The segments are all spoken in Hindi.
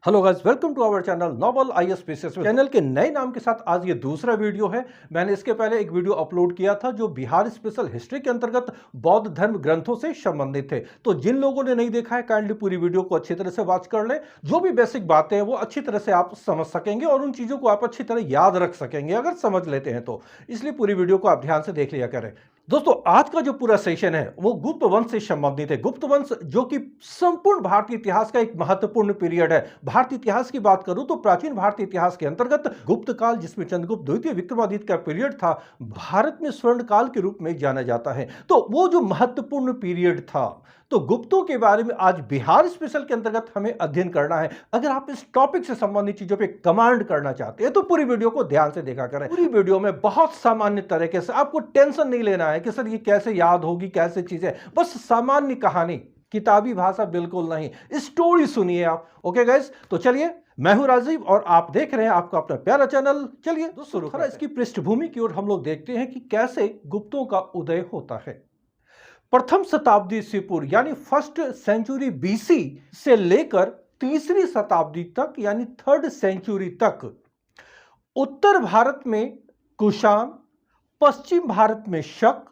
Hello guys, welcome to our channel Noble IAS Specialist. Channel के नए नाम के साथ आज ये दूसरा वीडियो है। मैंने इसके पहले एक वीडियो अपलोड किया था जो बिहार स्पेशल हिस्ट्री के अंतर्गत बौद्ध धर्म ग्रंथों से संबंधित थे। तो जिन लोगों ने नहीं देखा है, काइंडली पूरी वीडियो को अच्छी तरह से वॉच कर लें। जो भी बेसिक बातें हैं वो अच्छी तरह से आप समझ सकेंगे और उन चीजों को आप अच्छी तरह याद रख सकेंगे अगर समझ लेते हैं तो। इसलिए पूरी वीडियो को आप ध्यान से देख लिया करें। दोस्तों, आज का जो पूरा सेशन है वो गुप्त वंश से संबंधित है। गुप्त वंश जो कि संपूर्ण भारतीय इतिहास का एक महत्वपूर्ण पीरियड है। भारतीय इतिहास की बात करूं तो प्राचीन भारतीय इतिहास के अंतर्गत गुप्त काल, जिसमें चंद्रगुप्त द्वितीय विक्रमादित्य का पीरियड था, भारत में स्वर्ण काल के रूप में जाना जाता है। तो वो जो महत्वपूर्ण पीरियड था, तो गुप्तों के बारे में आज बिहार स्पेशल के अंतर्गत हमें अध्ययन करना है। अगर आप इस टॉपिक से संबंधित चीजों पे कमांड करना चाहते हैं तो पूरी वीडियो को ध्यान से देखा करें। पूरी वीडियो में बहुत सामान्य तरीके से, आपको टेंशन नहीं लेना है कि सर ये कैसे याद होगी, कैसे चीजें, बस सामान्य कहानी, किताबी भाषा बिल्कुल नहीं, स्टोरी सुनिए आप। ओके गाइस, तो चलिए, मैं हूं राजीव और आप देख रहे हैं आपका अपना प्यारा चैनल। चलिए दोस्तों, थोड़ा इसकी पृष्ठभूमि की ओर हम लोग देखते हैं कि कैसे गुप्तों का उदय होता है। प्रथम शताब्दी ईस्वी पूर्व यानी फर्स्ट सेंचुरी बीसी से लेकर तीसरी शताब्दी तक यानी थर्ड सेंचुरी तक उत्तर भारत में कुषाण, पश्चिम भारत में शक,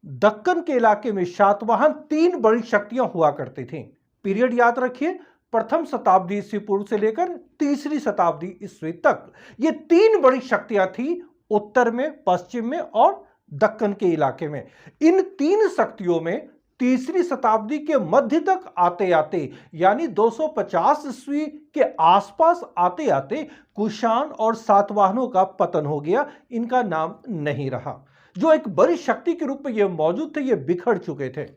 दक्कन के इलाके में सातवाहन, तीन बड़ी शक्तियां हुआ करती थीं। पीरियड याद रखिए, प्रथम शताब्दी ईस्वी पूर्व से लेकर तीसरी शताब्दी ईस्वी तक ये तीन बड़ी शक्तियां थी, उत्तर में, पश्चिम में और दक्कन के इलाके में। इन तीन शक्तियों में तीसरी शताब्दी के मध्य तक आते आते यानी 250 ईस्वी के आसपास आते आते कुषाण और सातवाहनों का पतन हो गया। इनका नाम नहीं रहा। जो एक बड़ी शक्ति के रूप में ये मौजूद थे, ये बिखर चुके थे।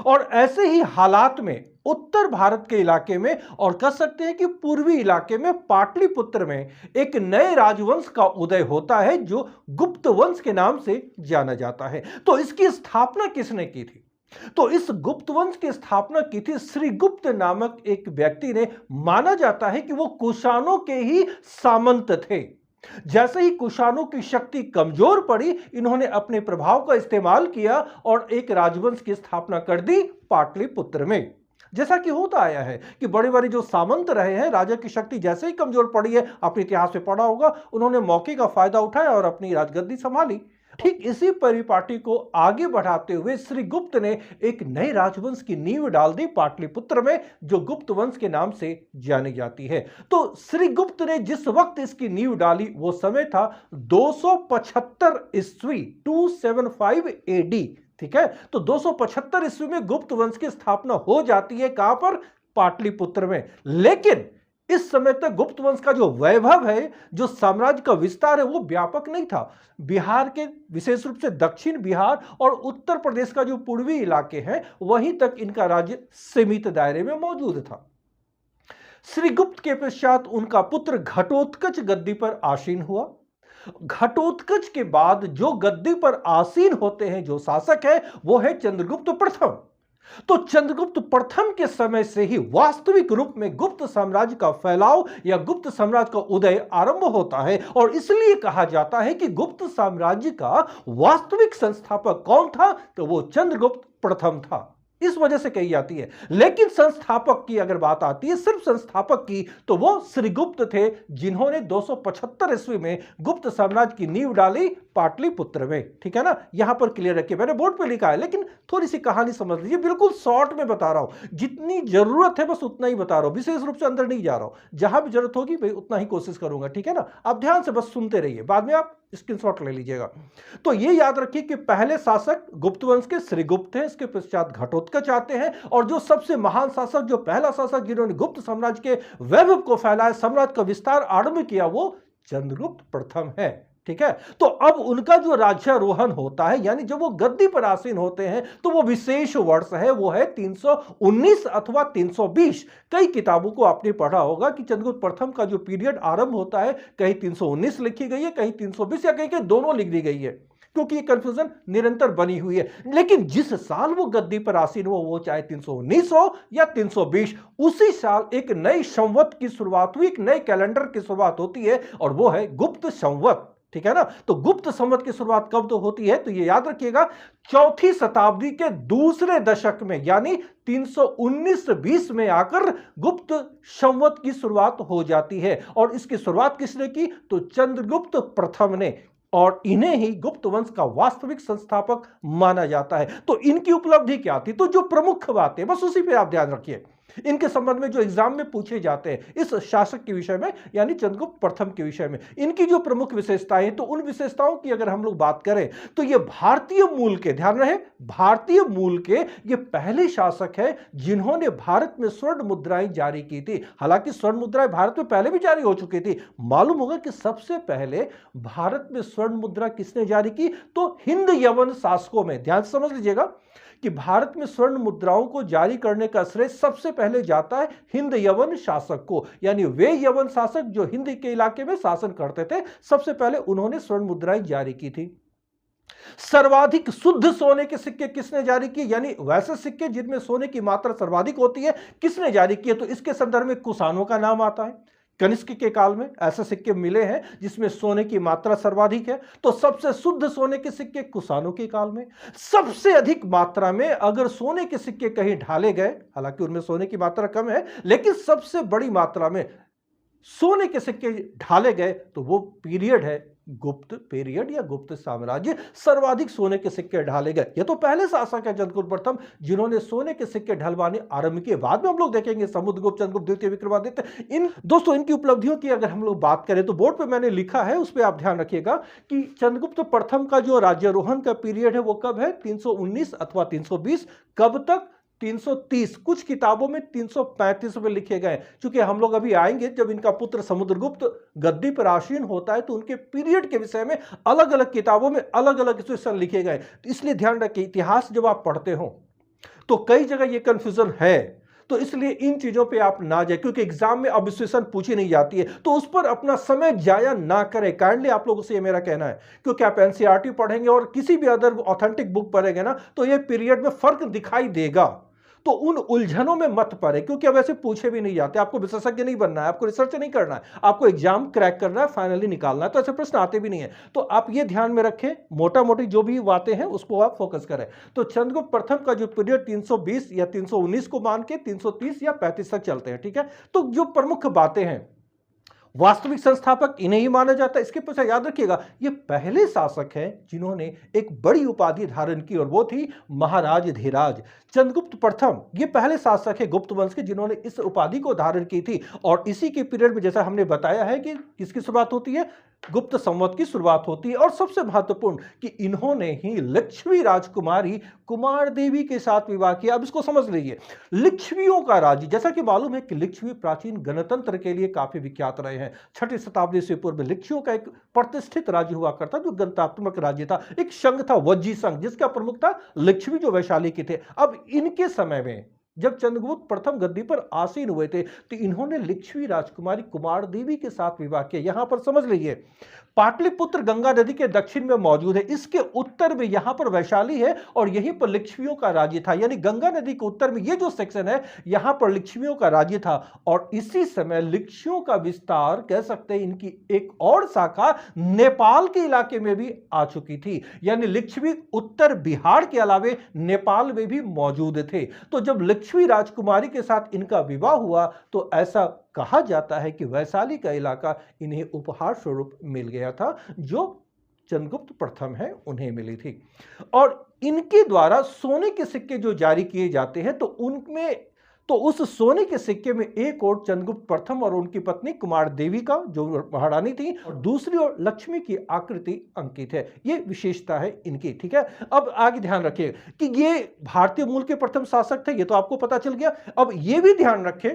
और ऐसे ही हालात में उत्तर भारत के इलाके में, और कह सकते हैं कि पूर्वी इलाके में, पाटलिपुत्र में एक नए राजवंश का उदय होता है जो गुप्त वंश के नाम से जाना जाता है। तो इसकी स्थापना किसने की थी? तो इस गुप्त वंश की स्थापना की थी श्रीगुप्त नामक एक व्यक्ति ने। माना जाता है कि वो कुषाणों के ही सामंत थे। जैसे ही कुषाणों की शक्ति कमजोर पड़ी, इन्होंने अपने प्रभाव का इस्तेमाल किया और एक राजवंश की स्थापना कर दी पाटलिपुत्र में। जैसा कि होता आया है कि बड़े बड़े जो सामंत रहे हैं, राजा की शक्ति जैसे ही कमजोर पड़ी है, अपने इतिहास में पढ़ा होगा, उन्होंने मौके का फायदा उठाया और अपनी राजगद्दी संभाली। ठीक इसी परिपाटी को आगे बढ़ाते हुए श्रीगुप्त ने एक नए राजवंश की नींव डाल दी पाटलिपुत्र में, जो गुप्त वंश के नाम से जानी जाती है। तो श्रीगुप्त ने जिस वक्त इसकी नींव डाली वो समय था 275 ईस्वी, 275 एडी। ठीक है, तो 275 ईस्वी में गुप्त वंश की स्थापना हो जाती है। कहां पर? पाटलिपुत्र में। लेकिन इस समय तक गुप्त वंश का जो वैभव है, जो साम्राज्य का विस्तार है, वो व्यापक नहीं था। बिहार के, विशेष रूप से दक्षिण बिहार और उत्तर प्रदेश का जो पूर्वी इलाके हैं, वहीं तक इनका राज्य सीमित दायरे में मौजूद था। श्रीगुप्त के पश्चात उनका पुत्र घटोत्कच गद्दी पर आसीन हुआ। घटोत्कच के बाद जो गद्दी पर आसीन होते हैं, जो शासक है, वो है चंद्रगुप्त प्रथम। तो चंद्रगुप्त प्रथम के समय से ही वास्तविक रूप में गुप्त साम्राज्य का फैलाव या गुप्त साम्राज्य का उदय आरंभ होता है। और इसलिए कहा जाता है कि गुप्त साम्राज्य का वास्तविक संस्थापक कौन था? तो वो चंद्रगुप्त प्रथम था। इस वजह से कही जाती है। लेकिन संस्थापक की अगर बात आती है, सिर्फ संस्थापक की, तो वो श्रीगुप्त थे, जिन्होंने 275 ईस्वी में गुप्त साम्राज्य की नींव डाली पाटलिपुत्र में। ठीक है ना, यहां पर क्लियर रखिए, मैंने बोर्ड पे लिखा है, लेकिन थोड़ी सी कहानी समझ लीजिए। बिल्कुल शॉर्ट में बता रहा हूं, जितनी जरूरत है बस उतना ही बता रहा हूं, विशेष रूप से अंदर नहीं जा रहा हूं। जहां भी जरूरत होगी भाई उतना ही कोशिश करूंगा। ठीक है ना, आप ध्यान से बस सुनते रहिए, बाद में आप स्क्रीनशॉट ले लीजिएगा। तो ये याद रखिए कि पहले शासक गुप्त वंश के श्रीगुप्त हैं, इसके पश्चात घटोत्कच आते हैं, और जो सबसे महान शासक, जो पहला शासक जिन्होंने गुप्त साम्राज्य के वैभव को फैलाया, साम्राज्य का विस्तार आरंभ किया, वो चंद्रगुप्त प्रथम है। ठीक है, तो अब उनका जो राज्यारोहण होता है, यानी जब वो गद्दी पर आसीन होते हैं, तो वो विशेष वर्ष है, वो है 319 अथवा 320। कई किताबों को आपने पढ़ा होगा कि चंद्रगुप्त प्रथम का जो पीरियड आरंभ होता है, कहीं 319 लिखी गई है, कहीं 320, या कहीं दोनों लिख दी गई है, क्योंकि ये कंफ्यूजन निरंतर बनी हुई है। लेकिन जिस साल वो गद्दी पर आसीन हो, वो चाहे 319 हो या 320, उसी साल एक नई संवत की शुरुआत हुई, एक नए कैलेंडर की शुरुआत होती है, और वो है गुप्त संवत। ठीक है ना। तो गुप्त संवत की शुरुआत कब तो होती है, तो ये याद रखिएगा चौथी शताब्दी के दूसरे दशक में, यानी 319-20 में आकर गुप्त संवत की शुरुआत हो जाती है। और इसकी शुरुआत किसने की, तो चंद्रगुप्त प्रथम ने, और इन्हें ही गुप्त वंश का वास्तविक संस्थापक माना जाता है। तो इनकी उपलब्धि क्या थी, तो जो प्रमुख बातें बस उसी पे आप ध्यान रखिए। इनके संबंध में जो एग्जाम में पूछे जाते हैं इस शासक के विषय में, यानी चंद्रगुप्त प्रथम के विषय में, इनकी जो प्रमुख विशेषताएं हैं, तो उन विशेषताओं की अगर हम लोग बात करें तो ये भारतीय मूल के, ध्यान रहे भारतीय मूल के ये पहले शासक है जिन्होंने भारत में स्वर्ण मुद्राएं जारी की थी। हालांकि स्वर्ण मुद्राएं भारत में पहले भी जारी हो चुकी थी। मालूम होगा कि सबसे पहले भारत में स्वर्ण मुद्रा किसने जारी की, तो हिंद यवन शासकों में। ध्यान से समझ लीजिएगा कि भारत में स्वर्ण मुद्राओं को जारी करने का श्रेय सबसे पहले जाता है हिंद यवन शासक को, यानी वे यवन शासक जो हिंद के इलाके में शासन करते थे, सबसे पहले उन्होंने स्वर्ण मुद्राएं जारी की थी। सर्वाधिक शुद्ध सोने के सिक्के किसने जारी किए, यानी वैसे सिक्के जिनमें सोने की मात्रा सर्वाधिक होती है, किसने जारी किए, तो इसके संदर्भ में कुषाणों का नाम आता है। कनिष्क के काल में ऐसे सिक्के मिले हैं जिसमें सोने की मात्रा सर्वाधिक है। तो सबसे शुद्ध सोने के सिक्के कुषाणों के काल में। सबसे अधिक मात्रा में अगर सोने के सिक्के कहीं ढाले गए, हालांकि उनमें सोने की मात्रा कम है, लेकिन सबसे बड़ी मात्रा में सोने के सिक्के ढाले गए तो वो पीरियड है गुप्त पीरियड या गुप्त साम्राज्य। सर्वाधिक सोने के सिक्के ढाले गए। ये तो पहले शासक है चंद्रगुप्त प्रथम जिन्होंने सोने के सिक्के ढलवाने आरंभ किए। बाद में हम लोग देखेंगे समुद्रगुप्त, चंद्रगुप्त द्वितीय, विक्रमादित्य। दोस्तों इनकी उपलब्धियों की अगर हम लोग बात करें तो बोर्ड पे मैंने लिखा है, उस पर आप ध्यान रखिएगा कि चंद्रगुप्त प्रथम का जो राज्यारोहण का पीरियड है वो कब है, 319 अथवा 320। कब तक, 330। कुछ किताबों में 335 में लिखे गए, क्योंकि हम लोग अभी आएंगे जब इनका पुत्र समुद्रगुप्त गद्दी पर आसीन होता है तो उनके पीरियड के विषय में अलग अलग किताबों में अलग अलग सिचुएशन लिखे गए। इसलिए ध्यान रखिए इतिहास जब आप पढ़ते हो तो कई जगह ये कंफ्यूजन है, तो इसलिए इन चीजों पे आप ना जाए, क्योंकि एग्जाम में अब सिचुएशन पूछी नहीं जाती है, तो उस पर अपना समय जाया ना करें। काइंडली आप लोगों से ये मेरा कहना है, क्योंकि आप एनसीईआरटी पढ़ेंगे और किसी भी अदर ऑथेंटिक बुक पढ़ेंगे ना तो ये पीरियड में फर्क दिखाई देगा। तो उन उलझनों में मत पड़े, क्योंकि अब ऐसे पूछे भी नहीं जाते। आपको विशेषज्ञ नहीं बनना है, आपको रिसर्च नहीं करना है, आपको एग्जाम क्रैक करना है, फाइनली निकालना है, तो ऐसे प्रश्न आते भी नहीं है। तो आप ये ध्यान में रखें, मोटा मोटी जो भी बातें हैं उसको आप फोकस करें। तो चंद्रगुप्त प्रथम का जो पीरियड 320 या 319 को मान के 330 या 35 तक चलते हैं, ठीक है। तो जो प्रमुख बातें हैं, वास्तविक संस्थापक इन्हें ही माना जाता है। इसके पीछे याद रखिएगा ये पहले शासक हैं जिन्होंने एक बड़ी उपाधि धारण की और वो थी महाराज धीराज। चंद्रगुप्त प्रथम ये पहले शासक है गुप्त वंश के जिन्होंने इस उपाधि को धारण की थी। और इसी के पीरियड में जैसा हमने बताया है कि किसकी शुरुआत होती है, गुप्त संवत की शुरुआत होती है। और सबसे महत्वपूर्ण कि इन्होंने ही लक्ष्मी राजकुमारी कुमार देवी के साथ विवाह किया। अब इसको समझ लीजिए, लिच्छवियों का राज्य, जैसा कि मालूम है कि लिच्छवी प्राचीन गणतंत्र के लिए काफी विख्यात रहे हैं। 6ठी शताब्दी से पूर्व लिच्छवियों का एक प्रतिष्ठित राज्य हुआ करता जो गणतात्मक राज्य था। एक संघ था वज्जी संघ जिसका प्रमुख था लिच्छवी जो वैशाली के थे। अब इनके समय में जब चंद्रगुप्त प्रथम गद्दी पर आसीन हुए थे तो इन्होंने लिच्छवी राजकुमारी कुमार देवी के साथ विवाह किया। यहां पर समझ लीजिए पाटलिपुत्र गंगा नदी के दक्षिण में मौजूद है, इसके उत्तर में यहां पर वैशाली है और यहीं पर लिच्छवियों का राज्य था। यानी गंगा नदी के उत्तर में ये जो सेक्शन है यहां पर लिच्छवियों का राज्य था। और इसी समय लिच्छवियों का विस्तार कह सकते हैं, इनकी एक और शाखा नेपाल के इलाके में भी आ चुकी थी। यानी लिच्छवी उत्तर बिहार के अलावे नेपाल में भी मौजूद थे। तो जब लिच्छवी राजकुमारी के साथ इनका विवाह हुआ तो ऐसा कहा जाता है कि वैशाली का इलाका इन्हें उपहार स्वरूप मिल गया था, जो चंद्रगुप्त प्रथम है उन्हें मिली थी। और इनके द्वारा सोने के सिक्के जो जारी किए जाते हैं तो उनमें तो उस सोने के सिक्के में एक ओर चंद्रगुप्त प्रथम और उनकी पत्नी कुमार देवी का जो महारानी थी और दूसरी ओर लक्ष्मी की आकृति अंकित है। यह विशेषता है इनकी, ठीक है। अब आगे ध्यान रखिए कि ये भारतीय मूल के प्रथम शासक थे, ये तो आपको पता चल गया। अब यह भी ध्यान रखें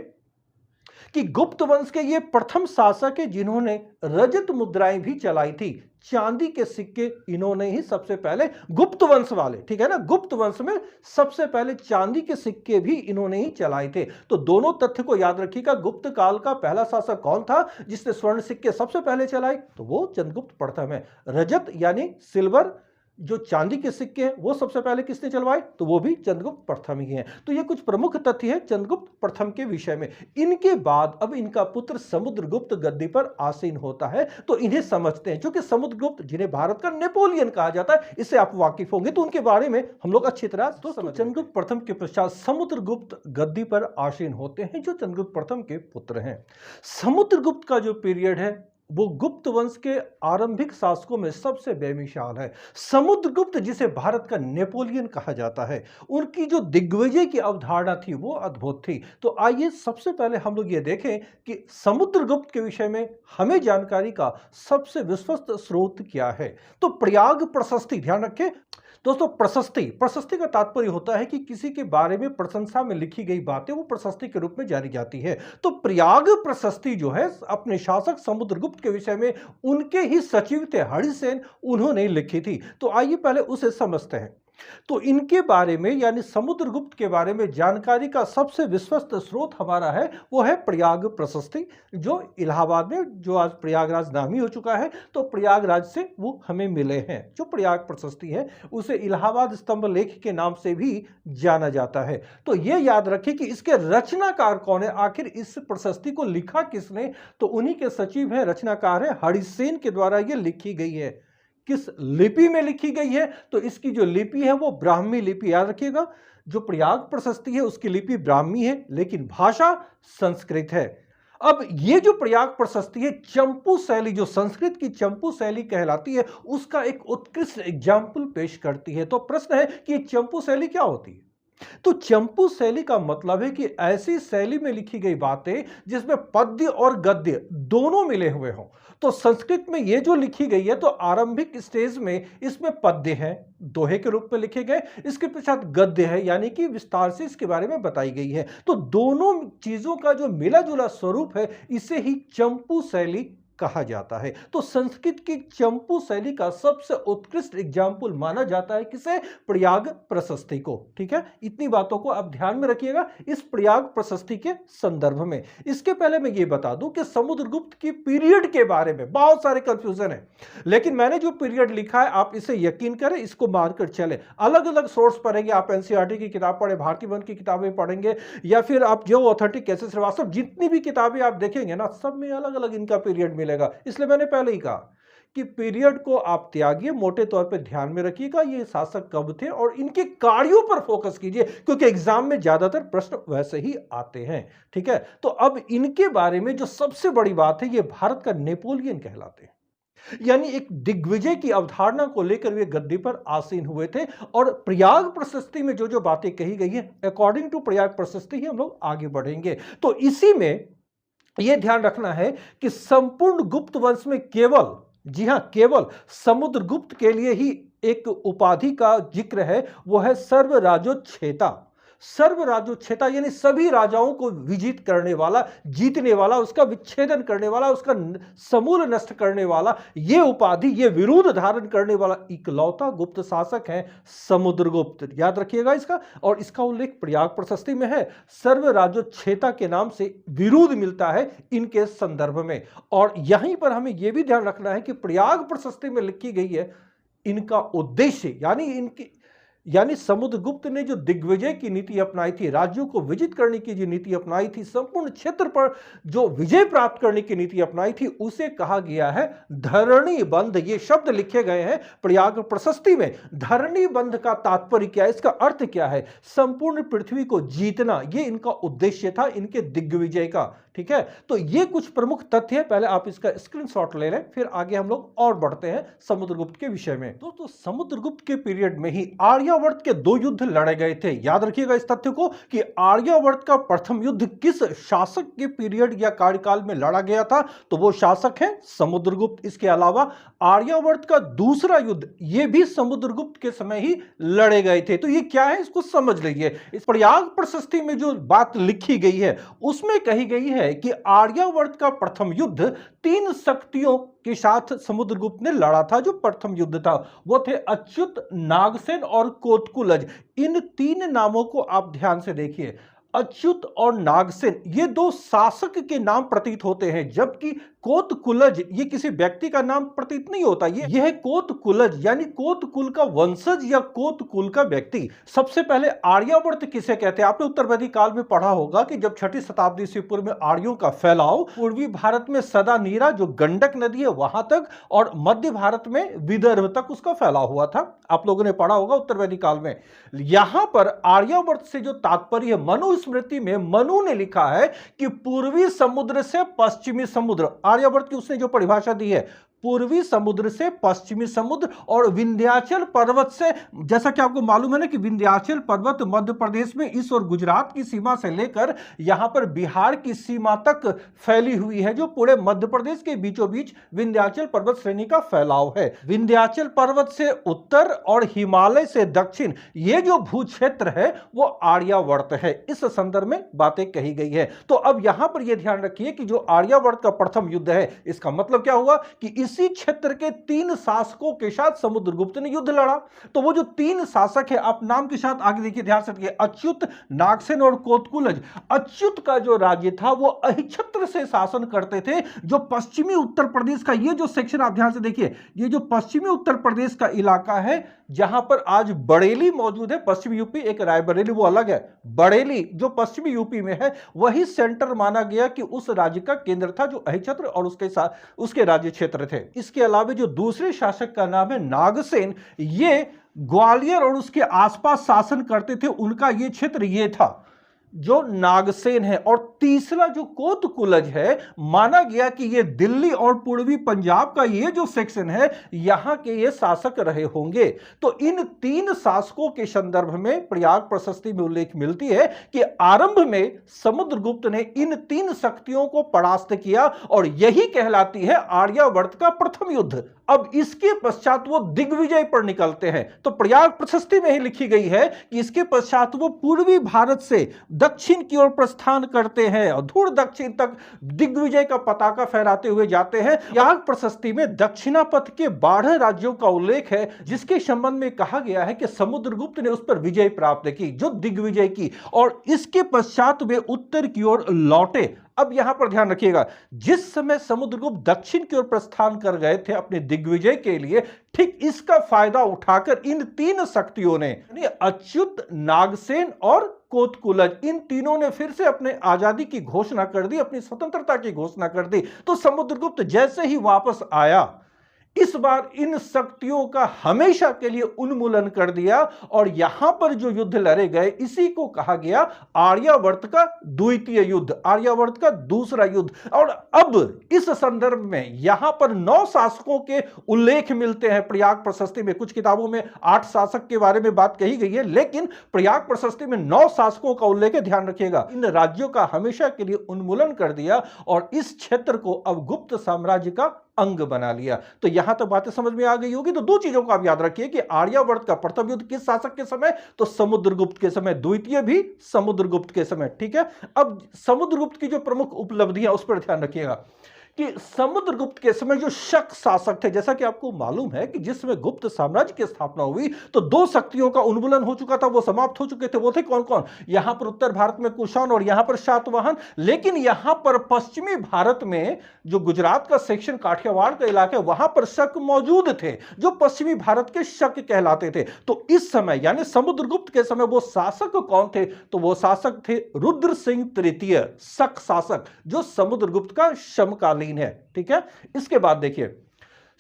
कि गुप्त वंश के ये प्रथम शासक है जिन्होंने रजत मुद्राएं भी चलाई थी। चांदी के सिक्के इन्होंने ही सबसे पहले, गुप्त वंश वाले, ठीक है ना, गुप्त वंश में सबसे पहले चांदी के सिक्के भी इन्होंने ही चलाए थे। तो दोनों तथ्य को याद रखिएगा। गुप्त काल का पहला शासक कौन था जिसने स्वर्ण सिक्के सबसे पहले चलाए, तो वो चंद्रगुप्त प्रथम है। रजत यानी सिल्वर जो चांदी के सिक्के हैं वो सबसे पहले किसने चलवाए, तो वो भी चंद्रगुप्त प्रथम ही हैं। तो ये कुछ प्रमुख तथ्य है चंद्रगुप्त प्रथम के विषय में। इनके बाद अब इनका पुत्र समुद्रगुप्त गद्दी पर आसीन होता है, तो इन्हें समझते हैं, क्योंकि समुद्रगुप्त जिन्हें भारत का नेपोलियन कहा जाता है, इससे आप वाकिफ होंगे, तो उनके बारे में हम लोग अच्छी तरह तो चंद्रगुप्त प्रथम के पश्चात समुद्रगुप्त गद्दी पर आसीन होते हैं, जो चंद्रगुप्त प्रथम के पुत्र हैं। समुद्रगुप्त का जो पीरियड है वो गुप्त वंश के आरंभिक शासकों में सबसे बेमिसाल है। समुद्रगुप्त जिसे भारत का नेपोलियन कहा जाता है, उनकी जो दिग्विजय की अवधारणा थी वो अद्भुत थी। तो आइए सबसे पहले हम लोग ये देखें कि समुद्रगुप्त के विषय में हमें जानकारी का सबसे विश्वस्त स्रोत क्या है। तो प्रयाग प्रशस्ति, ध्यान रखें दोस्तों, प्रशस्ति का तात्पर्य होता है कि किसी के बारे में प्रशंसा में लिखी गई बातें वो प्रशस्ति के रूप में जानी जाती है। तो प्रयाग प्रशस्ति जो है अपने शासक समुद्रगुप्त के विषय में उनके ही सचिव थे हरिसेन, उन्होंने लिखी थी। तो आइए पहले उसे समझते हैं। तो इनके बारे में यानी समुद्रगुप्त के बारे में जानकारी का सबसे विश्वस्त स्रोत हमारा है वो है प्रयाग प्रशस्ति, जो इलाहाबाद में, जो आज प्रयागराज नाम ही हो चुका है, तो प्रयागराज से वो हमें मिले हैं। जो प्रयाग प्रशस्ति है उसे इलाहाबाद स्तंभ लेख के नाम से भी जाना जाता है। तो ये याद रखें कि इसके रचनाकार कौन है, आखिर इस प्रशस्ति को लिखा किसने, तो उन्हीं के सचिव हैं, रचनाकार है हरिसेन के द्वारा ये लिखी गई है। किस लिपि में लिखी गई है, तो इसकी जो लिपि है वो ब्राह्मी लिपि, याद रखिएगा। जो प्रयाग प्रशस्ति है उसकी लिपि ब्राह्मी है, लेकिन भाषा संस्कृत है। अब ये जो प्रयाग प्रशस्ति है, चंपू शैली, जो संस्कृत की चंपू शैली कहलाती है, उसका एक उत्कृष्ट एग्जाम्पल पेश करती है। तो प्रश्न है कि चंपू शैली क्या होती है। तो चंपू शैली का मतलब है कि ऐसी शैली में लिखी गई बातें जिसमें पद्य और गद्य दोनों मिले हुए हों। तो संस्कृत में ये जो लिखी गई है, तो आरंभिक स्टेज में इसमें पद्य है, दोहे के रूप में लिखे गए, इसके पश्चात गद्य है, यानी कि विस्तार से इसके बारे में बताई गई है। तो दोनों चीजों का जो मिला जुला स्वरूप है, इसे ही चंपू शैली कहा जाता है। तो संस्कृत की चंपू शैली का सबसे उत्कृष्ट एग्जाम्पल माना जाता है किसे, प्रयाग प्रशस्ति को। ठीक है, इतनी बातों को आप ध्यान में रखिएगा इस प्रयाग प्रशस्ति के संदर्भ में। इसके पहले मैं ये बता दूं कि समुद्रगुप्त की पीरियड के बारे में बहुत सारे कंफ्यूजन है, लेकिन मैंने जो पीरियड लिखा है आप इसे यकीन करें, इसको मानकर चले। अलग अलग सोर्स पढ़ेंगे आप, एनसीईआरटी की किताब पढ़े, भारतीय वन की किताबें पढ़ेंगे, या फिर आप जो ऑथेंटिक कैसे श्रीवास्तव, जितनी भी किताबें आप देखेंगे ना, सब में अलग अलग इनका पीरियड मिलेगा। इसलिए मैंने पहले ही कहा कि पीरियड को आप त्यागिए, मोटे तौर पे ध्यान में रखिएगा ये शासक कब थे और इनके कार्यों पर फोकस कीजिए, क्योंकि एग्जाम में ज्यादातर प्रश्न वैसे ही आते हैं। ठीक है, तो अब इनके बारे में जो सबसे बड़ी बात है, ये भारत का नेपोलियन कहलाते हैं, यानी एक दिग्विजय की अवधारणा को लेकर वे गद्दी पर आसीन हुए थे। और प्रयाग प्रशस्ति में जो जो बातें कही गई है, अकॉर्डिंग टू प्रयाग प्रशस्ति ही हम लोग आगे बढ़ेंगे। तो इसी में यह ध्यान रखना है कि संपूर्ण गुप्त वंश में केवल, जी हां, केवल समुद्रगुप्त के लिए ही एक उपाधि का जिक्र है, वो है सर्वराजोच्छेता। सर्वराजोच्छेता यानी सभी राजाओं को विजित करने वाला, जीतने वाला, उसका विच्छेदन करने वाला, उसका समूल नष्ट करने वाला, ये उपाधि, ये विरुद्ध धारण करने वाला इकलौता गुप्त शासक है समुद्रगुप्त। याद रखिएगा इसका, और इसका उल्लेख प्रयाग प्रशस्ति में है। सर्वराजोच्छेता के नाम से विरुद्ध मिलता है इनके संदर्भ में। और यहीं पर हमें यह भी ध्यान रखना है कि प्रयाग प्रशस्ति में लिखी गई है इनका उद्देश्य, यानी समुद्रगुप्त ने जो दिग्विजय की नीति अपनाई थी, राज्यों को विजित करने की जो नीति अपनाई थी, संपूर्ण क्षेत्र पर जो विजय प्राप्त करने की नीति अपनाई थी, उसे कहा गया है धरणी बंध। ये शब्द लिखे गए हैं प्रयाग प्रशस्ति में। धरणी बंध का तात्पर्य क्या है, इसका अर्थ क्या है, संपूर्ण पृथ्वी को जीतना, ये इनका उद्देश्य था, इनके दिग्विजय का। ठीक है, तो ये कुछ प्रमुख तथ्य है, पहले आप इसका स्क्रीनशॉट ले लें, फिर आगे हम लोग और बढ़ते हैं समुद्रगुप्त के विषय में। दोस्तों, समुद्रगुप्त के पीरियड में ही आर्यावर्त के 2 युद्ध लड़े गए थे। याद रखिएगा इस तथ्य को कि आर्यावर्त का प्रथम युद्ध किस शासक के पीरियड या कार्यकाल में लड़ा गया था, तो वो शासक है समुद्रगुप्त। इसके अलावा आर्यावर्त का दूसरा युद्ध ये भी समुद्रगुप्त के समय ही लड़े गए थे। तो ये क्या है, इसको समझ लीजिए। इस प्रयाग प्रशस्ति में जो बात लिखी गई है उसमें कही गई है कि आर्यावर्त का प्रथम युद्ध 3 शक्तियों के साथ समुद्रगुप्त ने लड़ा था। जो प्रथम युद्ध था वो थे अच्युत, नागसेन और कोतकुलज। इन 3 नामों को आप ध्यान से देखिए। अच्युत और नागसेन ये 2 शासक के नाम प्रतीत होते हैं, जबकि कोतकुलज ये किसी व्यक्ति का नाम प्रतीत नहीं होता, ये है कोतकुलज यानी कोतकुल का वंशज या कोतकुल का व्यक्ति। सबसे पहले आर्यावर्त किसे कहते हैं? आपने उत्तर वैदिक काल में पढ़ा होगा कि जब 6ठी शताब्दी से पूर्व में आर्यों का फैलाव पूर्वी भारत में सदा नीरा जो गंडक नदी है वहां तक और मध्य भारत में विदर्भ तक उसका फैलाव हुआ था। आप लोगों ने पढ़ा होगा उत्तर वैदिक काल में। यहां पर आर्यावर्त से जो तात्पर्य है, मनुस्मृति में मनु ने लिखा है कि पूर्वी समुद्र से पश्चिमी समुद्र, आर्यावर्त की उसने जो परिभाषा दी है, पूर्वी समुद्र से पश्चिमी समुद्र और विंध्याचल पर्वत से, जैसा कि आपको मालूम है ना कि विंध्याचल पर्वत मध्य प्रदेश में इस और गुजरात की सीमा से लेकर यहां पर बिहार की सीमा तक फैली हुई है, जो पूरे मध्य प्रदेश के बीचों बीच विंध्याचल पर्वत श्रेणी का फैलाव है। विंध्याचल पर्वत से उत्तर और हिमालय से दक्षिण ये जो भू क्षेत्र है वो आर्यावर्त है। इस संदर्भ में बातें कही गई है। तो अब यहां पर यह ध्यान रखिए कि जो आर्यावर्त का प्रथम युद्ध है, इसका मतलब क्या हुआ कि इसी क्षेत्र के 3 शासकों के साथ समुद्रगुप्त ने युद्ध लड़ा। तो वो जो 3 शासक है, आप नाम के साथ आगे देखिए, ध्यान से देखिए, अच्युत, नागसेन और कोतकुलज। अच्युत का जो राज्य था वो अहिछत्र से शासन करते थे, जो पश्चिमी उत्तर प्रदेश का ये जो सेक्शन आप ध्यान से देखिए, ये जो पश्चिमी उत्तर प्रदेश का इलाका है जहां पर आज बरेली मौजूद है, पश्चिमी यूपी, एक रायबरेली वो अलग है, बरेली जो पश्चिमी यूपी में है वही सेंटर माना गया कि उस राज्य का केंद्र था जो अहिछत्र और उसके साथ उसके राज्य क्षेत्र थे। इसके अलावा जो दूसरे शासक का नाम है नागसेन, ये ग्वालियर और उसके आसपास शासन करते थे, उनका ये क्षेत्र ये था जो नागसेन है। और तीसरा जो कोतकुलज है, माना गया कि ये दिल्ली और पूर्वी पंजाब का ये जो सेक्शन है यहां के ये शासक रहे होंगे। तो इन 3 शासकों के संदर्भ में प्रयाग प्रशस्ति में उल्लेख मिलती है कि आरंभ में समुद्रगुप्त ने इन 3 शक्तियों को परास्त किया और यही कहलाती है आर्यावर्त का प्रथम युद्ध। अब इसके पश्चात वो दिग्विजय पर निकलते हैं। तो प्रयाग प्रशस्ति में ही लिखी गई है कि इसके पश्चात वो पूर्वी भारत से दक्षिण की ओर प्रस्थान करते हैं और दूर दक्षिण तक दिग्विजय का पताका फहराते हुए जाते हैं। प्रयाग प्रशस्ति में दक्षिणापथ के 12 राज्यों का उल्लेख है, जिसके संबंध में कहा गया है कि समुद्रगुप्त ने उस पर विजय प्राप्त की, जो दिग्विजय की, और इसके पश्चात वे उत्तर की ओर लौटे। अब यहां पर ध्यान रखिएगा, जिस समय समुद्रगुप्त दक्षिण की ओर प्रस्थान कर गए थे अपने दिग्विजय के लिए, ठीक इसका फायदा उठाकर इन 3 शक्तियों ने, अच्युत, नागसेन और कोतकुलज, इन तीनों ने फिर से अपने आजादी की घोषणा कर दी, अपनी स्वतंत्रता की घोषणा कर दी। तो समुद्रगुप्त जैसे ही वापस आया, इस बार इन शक्तियों का हमेशा के लिए उन्मूलन कर दिया और यहां पर जो युद्ध लड़े गए इसी को कहा गया आर्यावर्त का द्वितीय युद्ध, आर्यावर्त का दूसरा युद्ध। और अब इस संदर्भ में यहां पर 9 शासकों के उल्लेख मिलते हैं प्रयाग प्रशस्ति में। कुछ किताबों में 8 शासक के बारे में बात कही गई है, लेकिन प्रयाग प्रशस्ति में 9 शासकों का उल्लेख है। ध्यान रखिएगा, इन राज्यों का हमेशा के लिए उन्मूलन कर दिया और इस क्षेत्र को अब गुप्त साम्राज्य का अंग बना लिया। तो यहां तक बातें समझ में आ गई होगी। तो 2 चीजों को आप याद रखिए कि आर्यावर्त का प्रथम युद्ध किस शासक के समय, तो समुद्रगुप्त के समय, द्वितीय भी समुद्रगुप्त के समय। ठीक है, अब समुद्रगुप्त की जो प्रमुख उपलब्धियां उस पर ध्यान रखिएगा कि समुद्रगुप्त के समय जो शक शासक थे, जैसा कि आपको मालूम है कि जिस समय गुप्त साम्राज्य की स्थापना हुई तो 2 शक्तियों का उन्मूलन हो चुका था, वो समाप्त हो चुके थे। वो थे कौन कौन? यहां पर उत्तर भारत में कुषाण और यहां पर सातवाहन। लेकिन यहां पर पश्चिमी भारत में जो गुजरात का सेक्शन, काठियावाड़ का इलाका, वहां पर शक मौजूद थे, जो पश्चिमी भारत के शक कहलाते थे। तो इस समय यानी समुद्रगुप्त के समय वो शासक कौन थे? तो वो शासक थे रुद्र सिंह तृतीय, शक शासक, जो समुद्रगुप्त का समकालीन है। ठीक है, इसके बाद देखिए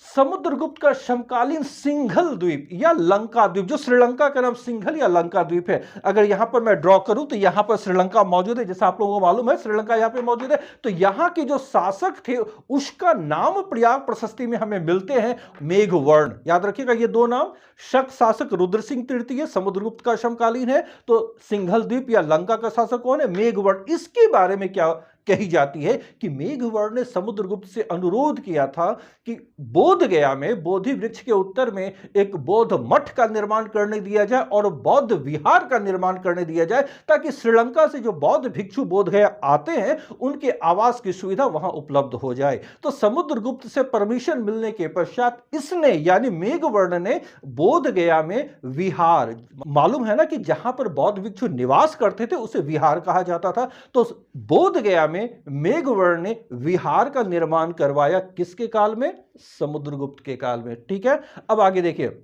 समुद्रगुप्त का समकालीन सिंघल द्वीप या लंका द्वीप, जो श्रीलंका का नाम सिंघल या लंका द्वीप है। अगर यहां पर मैं ड्रॉ करूं तो यहां पर श्रीलंका मौजूद है, जैसा आप लोगों को मालूम है श्रीलंका यहां पे मौजूद है। तो यहां के जो शासक थे उसका नाम प्रयाग प्रशस्ति में हमें मिलते हैं मेघवर्ण। याद रखिएगा ये 2 नाम, शक शासक रुद्र सिंह तृतीय समुद्रगुप्त का समकालीन है, तो सिंघल द्वीप या लंका का शासक कौन है? मेघवर्ण। इसके बारे में क्या कही जाती है कि मेघवर्ण ने समुद्रगुप्त से अनुरोध किया था कि बोध गया में बोधि वृक्ष के उत्तर में एक बौद्ध मठ का निर्माण करने दिया जाए और बौद्ध विहार का निर्माण करने दिया जाए, ताकि श्रीलंका से जो बौद्ध भिक्षु बोध गया आते हैं उनके आवास की सुविधा वहां उपलब्ध हो जाए। तो समुद्रगुप्त से परमिशन मिलने के पश्चात इसने यानी मेघवर्ण ने बोध गया में विहार, मालूम है ना कि जहां पर बौद्ध भिक्षु निवास करते थे उसे विहार कहा जाता था, तो बोध गया में मेघवर्ण ने विहार का निर्माण करवाया? किसके काल में? समुद्रगुप्त के काल में। ठीक है, अब आगे देखिए,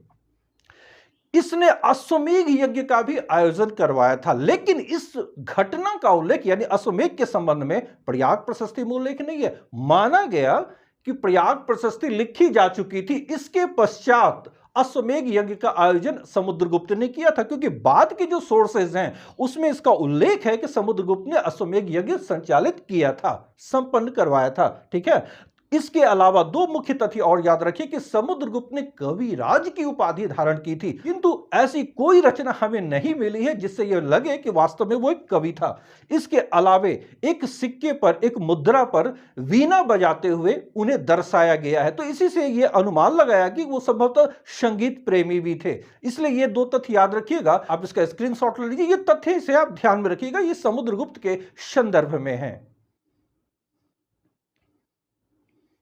इसने अश्वमेध यज्ञ का भी आयोजन करवाया था, लेकिन इस घटना का उल्लेख यानी अश्वमेध के संबंध में प्रयाग प्रशस्ति में उल्लेख नहीं है। माना गया कि प्रयाग प्रशस्ति लिखी जा चुकी थी, इसके पश्चात अश्वमेध यज्ञ का आयोजन समुद्रगुप्त ने किया था, क्योंकि बाद के जो सोर्सेज हैं उसमें इसका उल्लेख है कि समुद्रगुप्त ने अश्वमेध यज्ञ संचालित किया था, संपन्न करवाया था। ठीक है, इसके अलावा दो मुख्य तथ्य और याद रखिए कि समुद्रगुप्त ने कविराज की उपाधि धारण की थी, किंतु ऐसी कोई रचना हमें नहीं मिली है जिससे यह लगे कि वास्तव में वो एक कवि था। इसके अलावे एक सिक्के पर, एक मुद्रा पर वीणा बजाते हुए उन्हें दर्शाया गया है, तो इसी से यह अनुमान लगाया कि वो संभवतः संगीत प्रेमी भी थे। इसलिए ये दो तथ्य याद रखिएगा, आप इसका स्क्रीनशॉट ले लीजिए। ये तथ्य से आप ध्यान में रखिएगा, ये समुद्रगुप्त के संदर्भ में है।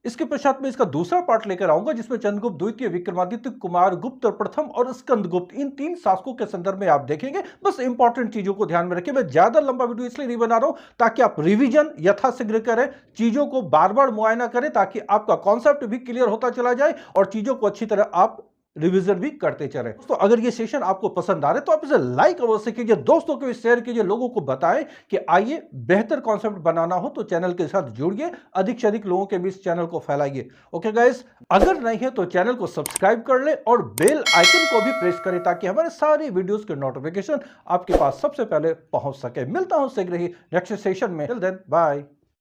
इसके पश्चात में इसका दूसरा पार्ट लेकर आऊंगा, जिसमें चंद्रगुप्त द्वितीय, विक्रमादित्य, कुमार गुप्त प्रथम और स्कंदगुप्त, इन तीन शासकों के संदर्भ में आप देखेंगे। बस इंपॉर्टेंट चीजों को ध्यान में रखिए। मैं ज्यादा लंबा वीडियो इसलिए नहीं बना रहा हूं ताकि आप रिवीजन यथाशीघ्र करें, चीजों को बार बार मुआयना करें, ताकि आपका कॉन्सेप्ट भी क्लियर होता चला जाए और चीजों को अच्छी तरह आप रिवीजन भी करते चले। तो अगर ये सेशन आपको पसंद आ रहे तो आप इसे लाइक अवश्य कीजिए, दोस्तों को शेयर कीजिए, लोगों को बताएं कि आइए बेहतर कॉन्सेप्ट बनाना हो तो चैनल के साथ जुड़िए, अधिक से अधिक लोगों के बीच चैनल को फैलाइए। ओके गाइस, अगर नहीं है तो चैनल को सब्सक्राइब कर ले और बेल आइकन को भी प्रेस करें ताकि हमारे सारे वीडियोस के नोटिफिकेशन आपके पास सबसे पहले पहुंच सके। मिलता हूं शीघ्र ही नेक्स्ट सेशन में। Till then bye.